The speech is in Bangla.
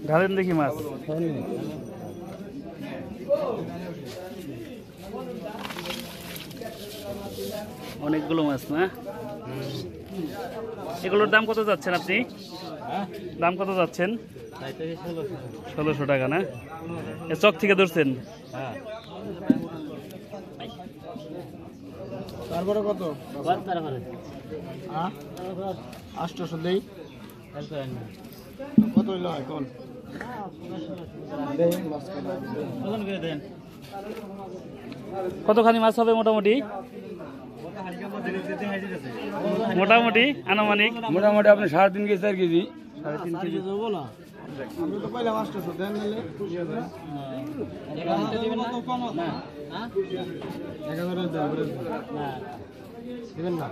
ঢালেন দেখি মাছ। অনেকগুলো মাছ না? এগুলোর দাম কত যাচ্ছেন আপনি? দাম কত যাচ্ছেন? 1600 টাকা না? চক থেকে ধরছেন? তারপরে কত? 800 দেই। কত হইল এখন? কতখানি মাছ হবে মোটামুটি? মোটামুটি আনুমানিক মোটামুটি আপনি 3.5 কেজি 4 কেজি। 3.5 কেজি দেবো না, আমি তো পাইলাম 800 দেন নিলে। 1000 দেবেন না?